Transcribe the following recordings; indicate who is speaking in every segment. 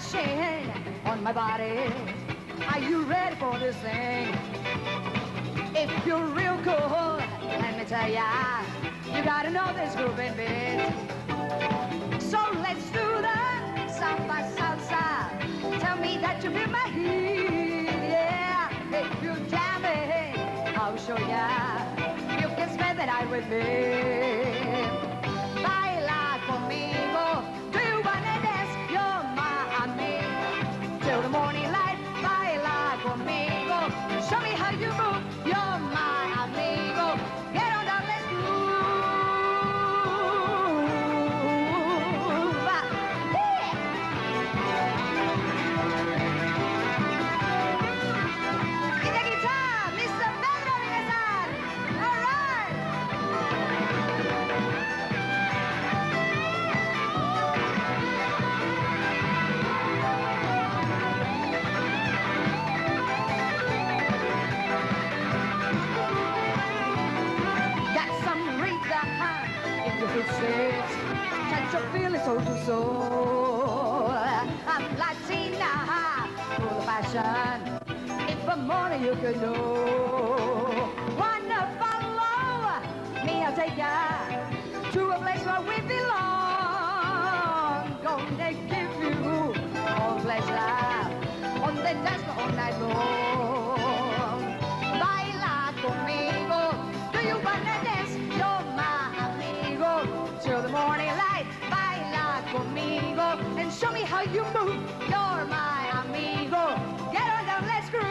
Speaker 1: splashing on my body. Are you ready for this thing? If you're real cool, let me tell ya, you gotta know this grooving bit. So let's do the samba salsa. Tell me that you feel my heat, yeah. If you jam it, I'll show ya. You can spend the night with me. Baila conmigo. Do you wanna dance? You're my amigo. Till the morning light, baila conmigo. Show me how you move. You're my amigo. Get on down, let's groove. Touch your feelings soul to soul. I'm Latina, full of passion. If I'm more than you could know. Wanna follow me? I'll take ya to a place where we belong. Gonna give you all pleasure on the dance floor all night long. Baila conmigo. Do you wanna dance? You're my amigo. Till the morning light, baila conmigo and show me how you move. You're my amigo. Get on down, let's groove.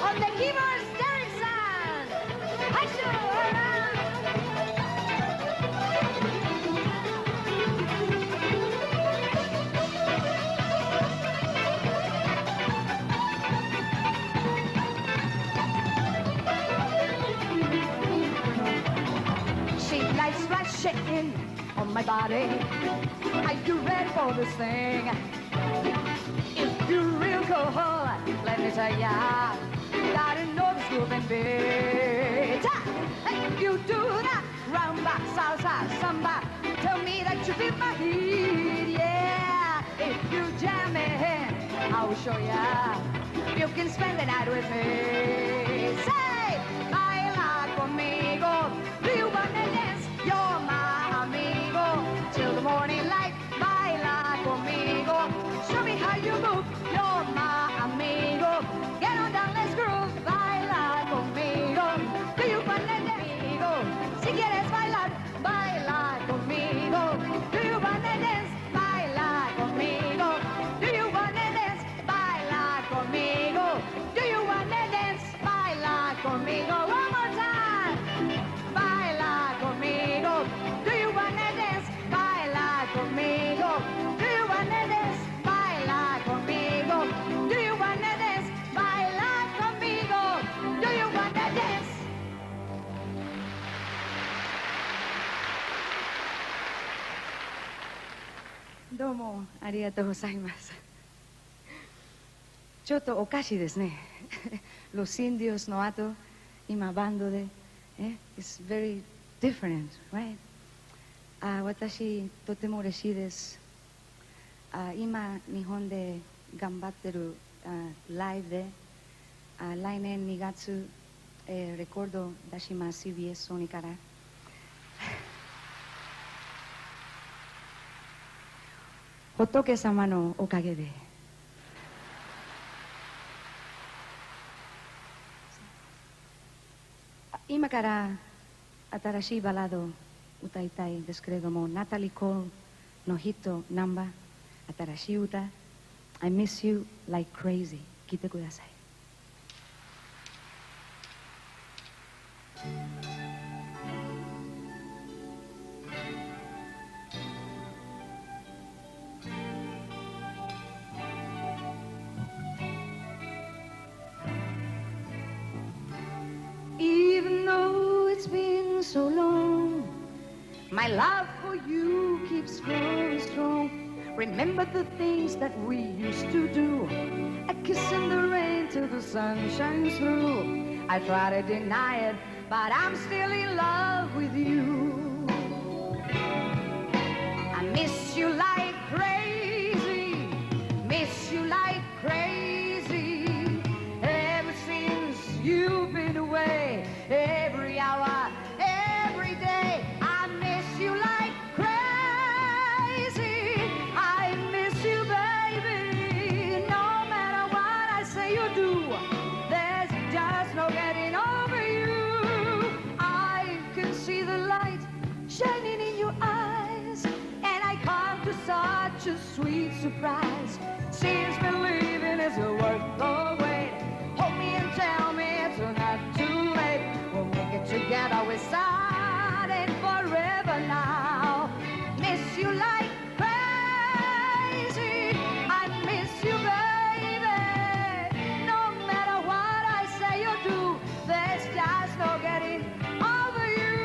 Speaker 1: On the keyboard, Derek San. Hi, splashing on my body. Are you ready for this thing? If you're real cool, let me tell ya, you gotta know this grooving bit. If you do that rumba, salsa, samba, tell me that you feel my heat, yeah. If you jam it, I'll show ya. You can spend the night with me. Say, baila conmigo. Do you wanna dance? You're my amigo. Till the morning light, baila conmigo. Show me how you move. You're my amigo. Get on down, let's groove. Baila conmigo. Do you wanna dance? Si quieres bailar, baila conmigo. Do you wanna dance? Baila conmigo. Do you wanna dance? Baila conmigo. Do you wanna dance? Baila conmigo. One more time. Baila conmigo. Do you wanna dance? Baila conmigo. Do you wanna dance? Baila conmigo. Do you wanna dance? Baila conmigo. Do you wanna dance? どうもありがとうございます。ちょっとおかしいですね。Los Indios の後、今バンドで、It's very different, right? 私とても嬉しいです。今日本で頑張ってるライブで、来年2月、レコード出します CBS ソニーから。仏様のおかげで今から新しいバラードを歌いたいですけれども、ナタリー・コールのヒットナンバー、新しい歌 I Miss You Like Crazy、 聴いてください。So long, my love for you keeps growing strong. Remember the things that we used to do, a kiss in the rain till the sun shines through. I try to deny it, but I'm still in love with you. I miss you like crazy, miss you like crazy. Ever since you've been away, every hour, every day, I miss you like crazy. I miss you, baby. No matter what I say you do, there's just no getting over you. I can see the light shining in your eyes, and I come to such a sweet surprise. Seems believing is worth the wait. Hold me and tell me it's not too late. We'll make it together, we're starting forever now. Miss you like crazy. I miss you, baby. No matter what I say or do, there's just no getting over you.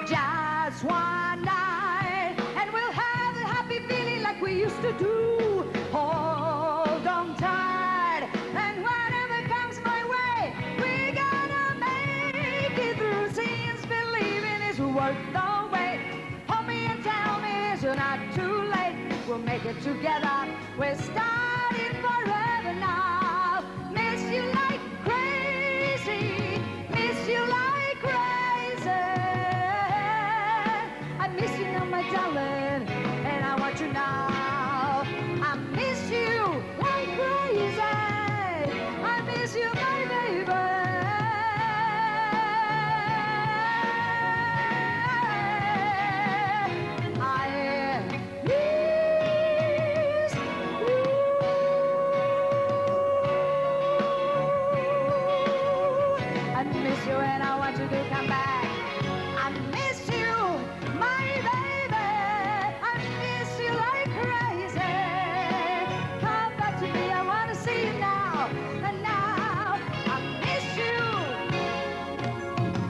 Speaker 1: Just one night, and we'll have a happy feeling like we used to do. Hold on tight, and whatever comes my way, we're gonna make it through. Seems believing is worth the wait. Hold me and tell me it's not too late. We'll make it together, we're starting forever now. Miss you like crazy, miss you like crazy. I miss you now, my darling, and I want you now. I miss you like crazy. I miss you, my baby. I miss you. I miss you, and I want you to come back. I miss you, my baby. I miss you like crazy. Come back to me, I want to see you now. And now, I miss you.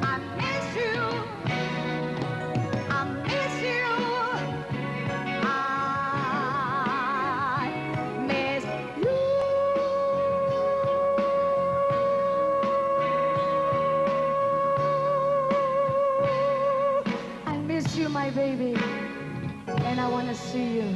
Speaker 1: I miss you. I miss you. I miss you. I miss you, my baby, and I want to see you.